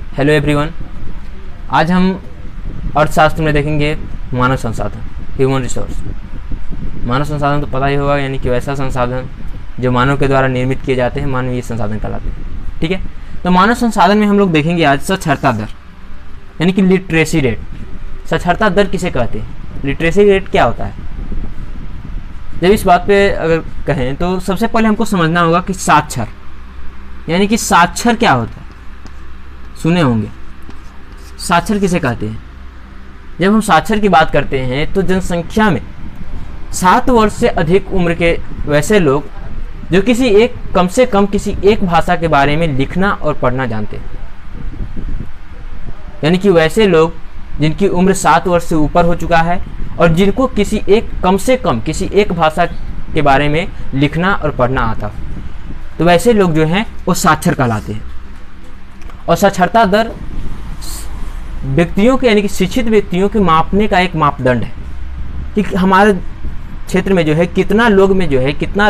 Hello everyone. आज हम अर्थशास्त्र में देखेंगे मानव संसाधन, ह्यूमन रिसोर्स। मानव संसाधन तो पता ही होगा, यानी कि वैसा संसाधन जो मानव के द्वारा निर्मित किए जाते हैं, मानवीय संसाधन कहलाते हैं। ठीक है, तो मानव संसाधन में हम लोग देखेंगे आज साक्षरता दर, यानी कि लिटरेसी रेट। साक्षरता दर किसे कहते हैं, लिटरेसी रेट क्या होता है? जब इस बात पे अगर कहें तो सबसे पहले हमको समझना होगा कि साक्षर यानी कि साक्षर क्या होता है। सुने होंगे, साक्षर किसे कहते हैं? जब हम साक्षर की बात करते हैं तो जनसंख्या में 7 वर्ष से अधिक उम्र के वैसे लोग जो कम से कम किसी एक भाषा के बारे में लिखना और पढ़ना जानते हैं, यानी कि वैसे लोग जिनकी उम्र 7 वर्ष से ऊपर हो चुका है और जिनको कम से कम किसी एक भाषा के बारे में लिखना और पढ़ना आता हो, तो वैसे लोग जो हैं वो साक्षर कहलाते हैं। और साक्षरता दर व्यक्तियों के यानी कि शिक्षित व्यक्तियों के मापने का एक मापदंड है कि हमारे क्षेत्र में जो है कितना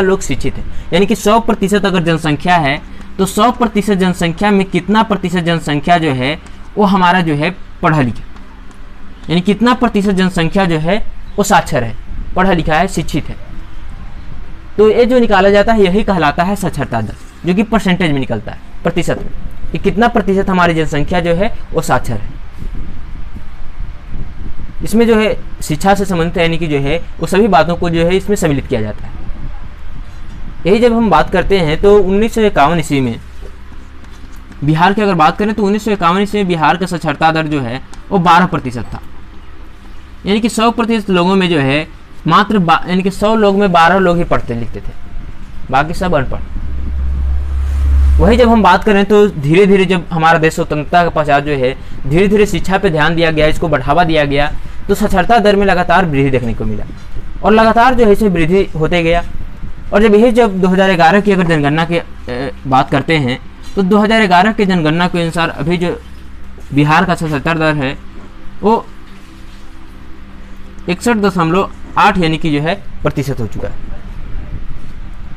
लोग शिक्षित है। यानी कि 100% अगर जनसंख्या है तो 100% जनसंख्या में कितना प्रतिशत जनसंख्या जो है वो हमारा जो है पढ़ा लिखा, यानी कितना प्रतिशत जनसंख्या जो है वो साक्षर है, पढ़ा लिखा है, शिक्षित है। तो ये जो निकाला जाता है यही कहलाता है साक्षरता दर, जो कि परसेंटेज में निकलता है, प्रतिशत में, कि कितना प्रतिशत हमारी जनसंख्या जो है वो साक्षर है। इसमें जो है शिक्षा से संबंधित यानी कि जो है वो सभी बातों को जो है इसमें सम्मिलित किया जाता है। यही जब हम बात करते हैं तो 1951 ईस्वी में बिहार की अगर बात करें तो 1951 ईस्वी में बिहार का साक्षरता दर जो है वो 12% था। यानी कि 100% लोगों में जो है मात्र यानी कि 100 लोग में 12 लोग ही पढ़ते लिखते थे, बाकी सब अनपढ़। वही जब हम बात करें तो धीरे धीरे जब हमारा देश स्वतंत्रता के पश्चात जो है धीरे धीरे शिक्षा पे ध्यान दिया गया, इसको बढ़ावा दिया गया, तो साक्षरता दर में लगातार वृद्धि देखने को मिला और लगातार जो है इसमें वृद्धि होते गया। और जब 2011 की अगर जनगणना की बात करते हैं तो 2011 की जनगणना के अनुसार अभी जो बिहार का साक्षरता दर है वो 61.8 यानी कि जो है प्रतिशत हो चुका है।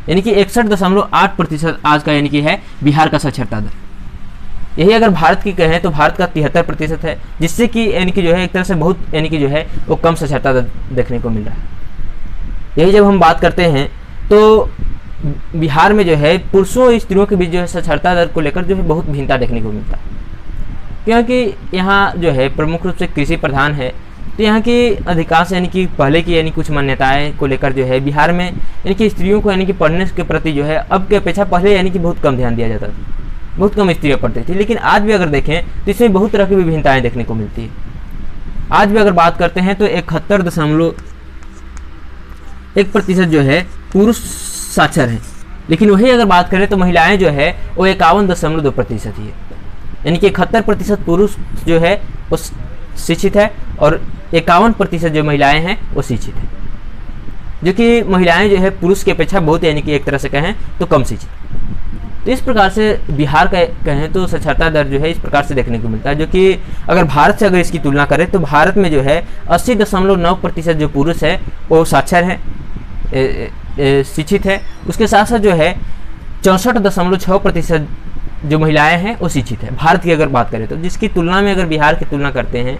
यानी कि 61.8% आज का यानी कि है बिहार का साक्षरता दर। यही अगर भारत की कहें तो भारत का 73% है, जिससे कि यानी कि जो है एक तरह से बहुत यानी कि जो है वो कम साक्षरता दर देखने को मिल रहा है। यही जब हम बात करते हैं तो बिहार में जो है पुरुषों और स्त्रियों के बीच जो है साक्षरता दर को लेकर जो है बहुत भिन्नता देखने को मिलता है, क्योंकि यहाँ जो है प्रमुख रूप से कृषि प्रधान है। तो यहाँ की अधिकांश यानी कि पहले की यानी कुछ मान्यताएं को लेकर जो है बिहार में यानी कि स्त्रियों को यानी कि पढ़ने के प्रति जो है अब की अपेक्षा पहले यानी कि बहुत कम ध्यान दिया जाता था, बहुत कम स्त्रियाँ पढ़ती थी। लेकिन आज भी अगर देखें तो इसमें बहुत तरह की विभिन्नताएं देखने को मिलती है। आज भी अगर बात करते हैं तो 71.1% जो है पुरुष साक्षर हैं, लेकिन वही अगर बात करें तो महिलाएं जो है वो 51.2% ही है। यानी कि 71% पुरुष जो है वो शिक्षित है और 51% जो महिलाएं हैं वो शिक्षित है, जो कि महिलाएं जो है पुरुष की अपेक्षा बहुत यानी कि एक तरह से कहें तो कम शिक्षित। तो इस प्रकार से बिहार का कहें तो साक्षरता दर जो है इस प्रकार से देखने को मिलता है, जो कि अगर भारत से अगर इसकी तुलना करें तो भारत में जो है 80.9% जो पुरुष है वो साक्षर है, शिक्षित है। उसके साथ साथ जो है 64.6% जो महिलाएं हैं वो शिक्षित है भारत की अगर बात करें तो, जिसकी तुलना में अगर बिहार की तुलना करते हैं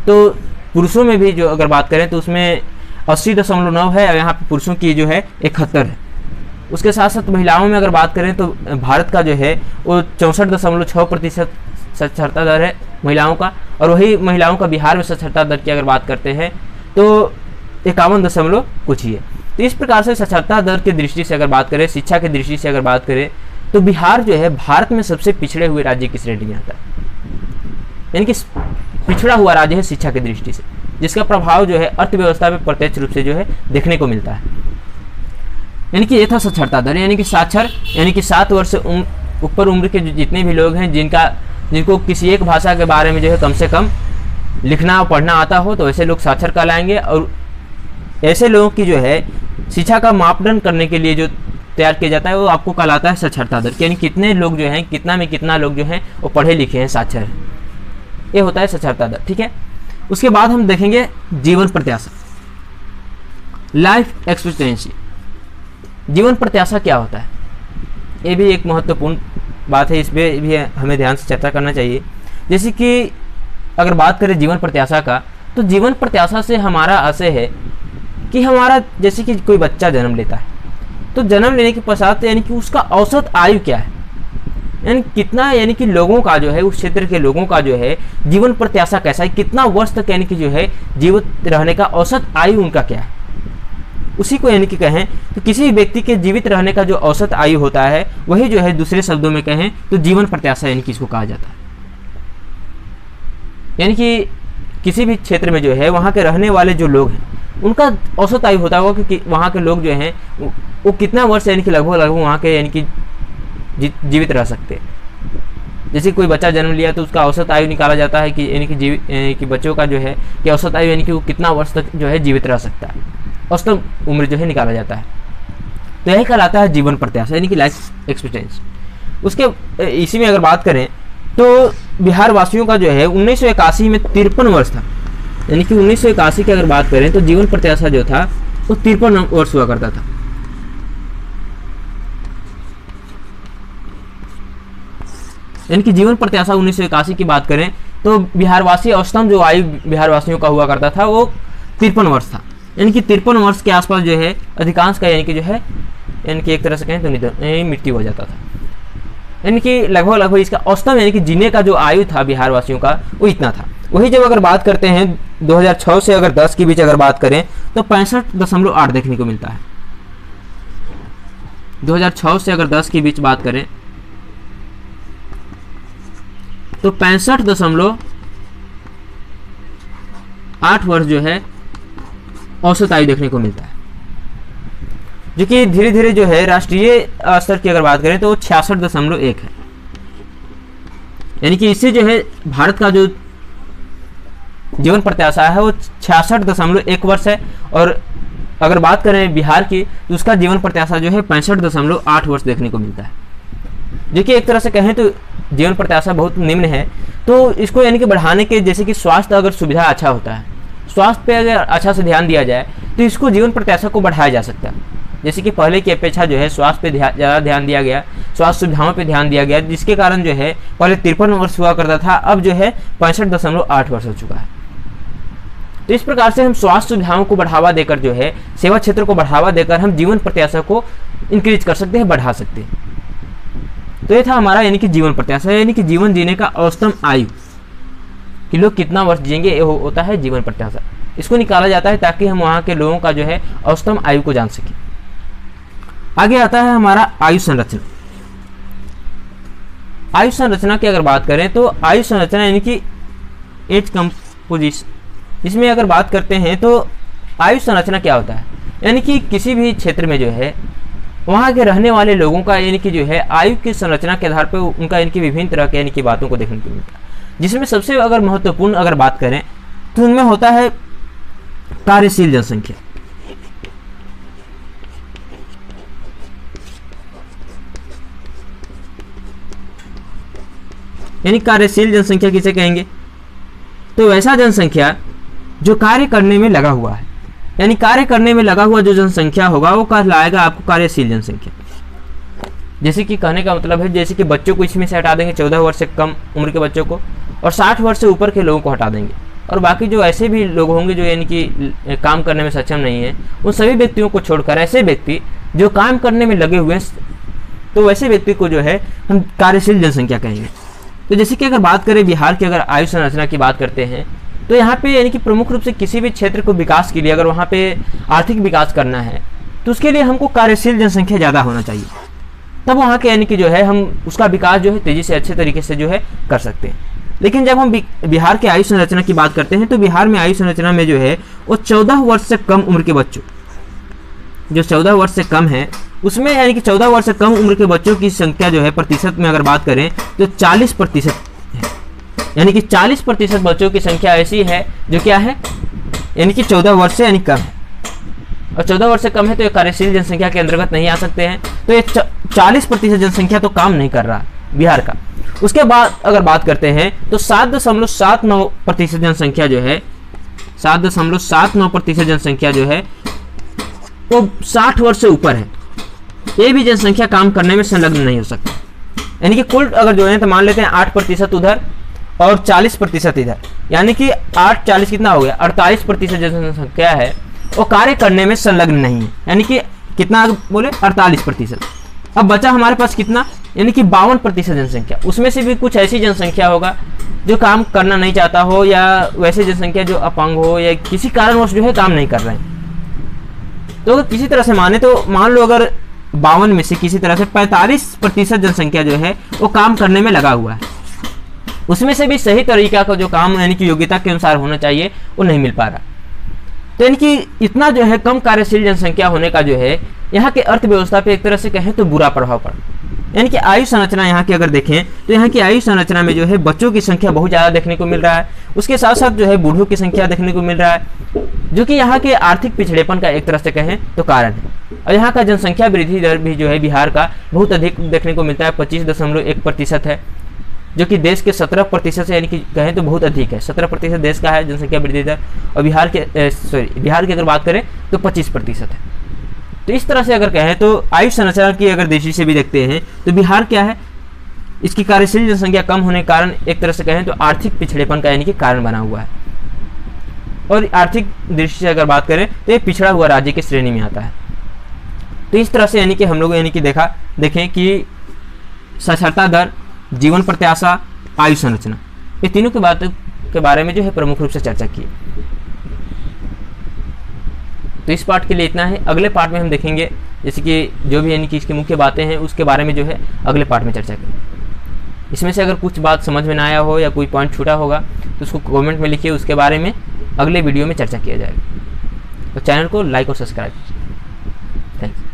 तो पुरुषों में भी जो अगर बात करें तो उसमें 80.9 है और यहाँ पे पुरुषों की जो है 71 है। उसके साथ साथ महिलाओं में अगर बात करें तो भारत का जो है वो 64.6% साक्षरता दर है महिलाओं का, और वही महिलाओं का बिहार में साक्षरता दर की अगर बात करते हैं तो 51 कुछ ही है। तो इस प्रकार से साक्षरता दर की दृष्टि से अगर बात करें, शिक्षा की दृष्टि से अगर बात करें तो बिहार जो है भारत में सबसे पिछड़े हुए राज्य की श्रेणी में आता है, यानी कि पिछड़ा हुआ राज्य है शिक्षा की दृष्टि से, जिसका प्रभाव जो है अर्थव्यवस्था पे प्रत्यक्ष रूप से जो है देखने को मिलता है। यानी कि ये था साक्षरता दर, यानी कि साक्षर यानी कि 7 वर्ष से ऊपर उम्र के जितने भी लोग हैं जिनको किसी एक भाषा के बारे में जो है कम से कम लिखना और पढ़ना आता हो, तो ऐसे लोग साक्षर कहलाएंगे। और ऐसे लोगों की जो है शिक्षा का मापदंड करने के लिए जो तैयार किया जाता है वो आपको कहलाता है साक्षरता दर, यानी कितने लोग जो हैं कितना लोग जो हैं वो पढ़े लिखे हैं, साक्षर हैं, ये होता है साक्षरता दर। ठीक है, उसके बाद हम देखेंगे जीवन प्रत्याशा, लाइफ एक्सपेक्टेंसी। जीवन प्रत्याशा क्या होता है, ये भी एक महत्वपूर्ण बात है, इस पर भी हमें ध्यान से चर्चा करना चाहिए। जैसे कि अगर बात करें जीवन प्रत्याशा का, तो जीवन प्रत्याशा से हमारा आशय है कि हमारा जैसे कि कोई बच्चा जन्म लेता है, तो जन्म लेने के पश्चात यानी कि उसका औसत आयु क्या है, यानी कितना, यानी कि लोगों का जो है, उस क्षेत्र के लोगों का जो है जीवन प्रत्याशा कैसा है, कितना वर्ष तक यानी कि जो है जीवित रहने का औसत आयु उनका क्या है, उसी को यानी कि कहें तो किसी भी व्यक्ति के जीवित रहने का जो औसत आयु होता है वही जो है दूसरे शब्दों में कहें तो जीवन प्रत्याशा यानी कि इसको कहा जाता है। यानी कि किसी भी क्षेत्र में जो है वहाँ के रहने वाले जो लोग हैं उनका औसत आयु होता होगा कि वहाँ के लोग जो हैं वो कितना वर्ष यानी कि लगभग वहाँ के यानी कि जीवित रह सकते हैं। जैसे कोई बच्चा जन्म लिया तो उसका औसत आयु निकाला जाता है कि यानी कि बच्चों का जो है कि औसत आयु यानी कि वो कितना वर्ष तक जो है जीवित रह सकता है, औसत उम्र जो है निकाला जाता है। तो यही कहलाता है जीवन प्रत्याशा यानी कि लाइफ एक्सपेक्टेंसी। उसके इसी में अगर बात करें तो बिहार वासियों का जो है 1981 में 53 वर्ष था, यानी कि 1981 की अगर बात करें तो जीवन प्रत्याशा जो था वो 53 वर्ष हुआ करता था। यानी कि जीवन प्रत्याशा 1981 की बात करें तो बिहारवासी औसतम जो आयु बिहारवासियों का हुआ करता था वो 53 वर्ष था। यानी कि 53 वर्ष के आसपास जो है अधिकांश का यानी कि जो है यानी कि एक तरह से कहें तो मृत्यु हो जाता था। यानी कि लगभग इसका औसतम यानी कि जीने का जो आयु था बिहार वासियों का वो इतना था। वही जब अगर बात करते हैं 2006 से अगर 10 के बीच अगर बात करें तो 65.8 देखने को मिलता है। 2006 से अगर 10 के बीच बात करें तो 65.8 वर्ष जो है औसत आयु देखने को मिलता है, जो कि धीरे धीरे जो है राष्ट्रीय स्तर की अगर बात करें तो 66.1 है। यानी कि इससे जो है भारत का जो जीवन प्रत्याशा है वो 66.1 वर्ष है, और अगर बात करें बिहार की तो उसका जीवन प्रत्याशा जो है 65.8 वर्ष देखने को मिलता है, जो कि एक तरह से कहें तो जीवन प्रत्याशा बहुत निम्न है। तो इसको यानी कि बढ़ाने के, जैसे कि स्वास्थ्य अगर सुविधा अच्छा होता है, स्वास्थ्य पे अगर अच्छा से ध्यान दिया जाए तो इसको जीवन प्रत्याशा को बढ़ाया जा सकता है। जैसे कि पहले की अपेक्षा जो है स्वास्थ्य पे ज़्यादा ध्यान दिया गया, स्वास्थ्य सुविधाओं पे ध्यान दिया गया, जिसके कारण जो है पहले 53 वर्ष हुआ करता था, अब जो है 65.8 वर्ष हो चुका है। तो इस प्रकार से हम स्वास्थ्य सुविधाओं को बढ़ावा देकर जो है सेवा क्षेत्र को बढ़ावा देकर हम जीवन प्रत्याशा को इंक्रीज कर सकते हैं, बढ़ा सकते हैं। तो ये था हमारा यानी कि जीवन प्रत्याशा, यानी कि जीवन जीने का औसतम आयु कि लोग कितना वर्ष जिएंगे ये होता है जीवन प्रत्याशा। इसको निकाला जाता है ताकि हम वहाँ के लोगों का जो है औसतम आयु को जान सकें। आगे आता है हमारा आयु संरचना। आयु संरचना की अगर बात करें तो आयु संरचना यानी कि एज कंपोजिशन, इसमें अगर बात करते हैं तो आयु संरचना क्या होता है, यानी कि किसी भी क्षेत्र में जो है वहाँ के रहने वाले लोगों का यानी कि जो है आयु की संरचना के आधार पर उनका यानी कि विभिन्न तरह के यानी कि बातों को देखने को मिलता है, जिसमें सबसे अगर महत्वपूर्ण अगर बात करें तो उनमें होता है कार्यशील जनसंख्या। यानी कार्यशील जनसंख्या किसे कहेंगे, तो वैसा जनसंख्या जो कार्य करने में लगा हुआ है, यानी कार्य करने में लगा हुआ जो जनसंख्या होगा वो कहलाएगा आपको कार्यशील जनसंख्या। जैसे कि कहने का मतलब है जैसे कि बच्चों को इसमें से हटा देंगे 14 वर्ष से कम उम्र के बच्चों को, और 60 वर्ष से ऊपर के लोगों को हटा देंगे, और बाकी जो ऐसे भी लोग होंगे जो यानी कि काम करने में सक्षम नहीं है उन सभी व्यक्तियों को छोड़कर ऐसे व्यक्ति जो काम करने में लगे हुए हैं, तो वैसे व्यक्ति को जो है हम कार्यशील जनसंख्या कहेंगे। तो जैसे कि अगर बात करें बिहार की अगर आयु संरचना की बात करते हैं तो यहाँ पे यानी कि प्रमुख रूप से किसी भी क्षेत्र को विकास के लिए अगर वहाँ पे आर्थिक विकास करना है तो उसके लिए हमको कार्यशील जनसंख्या ज़्यादा होना चाहिए, तब वहाँ के यानी कि जो है हम उसका विकास जो है तेज़ी से अच्छे तरीके से जो है कर सकते हैं। लेकिन जब हम बिहार के आयु संरचना की बात करते हैं तो बिहार में आयु संरचना में जो है वो 14 वर्ष से कम उम्र के बच्चों, जो 14 वर्ष से कम है उसमें यानी कि 14 वर्ष से कम उम्र के बच्चों की संख्या जो है प्रतिशत में अगर बात करें तो 40% है। यानी कि 40% बच्चों की संख्या ऐसी है जो क्या है यानी कि 14 वर्ष से यानी कम है, और 14 वर्ष से कम है तो ये कार्यशील जनसंख्या के अंतर्गत नहीं आ सकते हैं। तो ये 40% जनसंख्या तो काम नहीं कर रहा बिहार का। उसके बाद अगर बात करते हैं तो 7.79% जनसंख्या जो है 7.79% जनसंख्या जो है वो 60 वर्ष से ऊपर है। ये भी जनसंख्या काम करने में संलग्न नहीं हो सकती। यानी कि कुल अगर जो है तो मान लेते हैं 8% उधर और 40% इधर, यानी कि 8-40 कितना हो गया, 48% जनसंख्या है वो कार्य करने में संलग्न नहीं है, यानी कि कितना बोले 48%। अब बचा हमारे पास कितना, यानी कि 52% जनसंख्या, उसमें से भी कुछ ऐसी जनसंख्या होगा जो काम करना नहीं चाहता हो, या वैसे जनसंख्या जो अपंग हो या किसी कारणवश जो है काम नहीं कर रहे हैं। तो किसी तरह से माने तो मान लो अगर 52 में से किसी तरह से 45% जनसंख्या जो है वो काम करने में लगा हुआ है, उसमें से भी सही तरीका का जो काम यानी कि योग्यता के अनुसार होना चाहिए वो नहीं मिल पा रहा। तो यानी कि इतना जो है कम कार्यशील जनसंख्या होने का जो है यहाँ के अर्थव्यवस्था पे एक तरह से कहें तो बुरा प्रभाव पड़ा। यानी कि आयु संरचना यहाँ की अगर देखें तो यहाँ की आयु संरचना में जो है बच्चों की संख्या बहुत ज़्यादा देखने को मिल रहा है, उसके साथ साथ जो है बूढ़ों की संख्या देखने को मिल रहा है, जो कि यहाँ के आर्थिक पिछड़ेपन का एक तरह से कहें तो कारण है। और यहाँ का जनसंख्या वृद्धि दर भी जो है बिहार का बहुत अधिक देखने को मिलता है, 25.1% है, जो कि देश के 17% से यानी कि कहें तो बहुत अधिक है। 17% देश का है जनसंख्या वृद्धि दर, और बिहार की अगर बात करें तो 25% है। तो इस तरह से अगर कहें तो आयु संरचना की अगर दृष्टि से भी देखते हैं तो बिहार क्या है, इसकी कार्यशील जनसंख्या कम होने के कारण एक तरह से कहें तो आर्थिक पिछड़ेपन का यानी कि कारण बना हुआ है। और आर्थिक दृष्टि से अगर बात करें तो ये पिछड़ा हुआ राज्य की श्रेणी में आता है। तो इस तरह से यानी कि हम लोग यानी कि देखें कि साक्षरता दर, जीवन प्रत्याशा, आयु संरचना, ये तीनों की बातों के बारे में जो है प्रमुख रूप से चर्चा की। तो इस पार्ट के लिए इतना है। अगले पार्ट में हम देखेंगे जैसे कि जो भी यानी कि इसकी मुख्य बातें हैं उसके बारे में जो है अगले पार्ट में चर्चा करें। इसमें से अगर कुछ बात समझ में ना आया हो या कोई पॉइंट छूटा होगा तो उसको कमेंट में लिखिए, उसके बारे में अगले वीडियो में चर्चा किया जाएगा। तो चैनल को लाइक और सब्सक्राइब कीजिए। थैंक्स।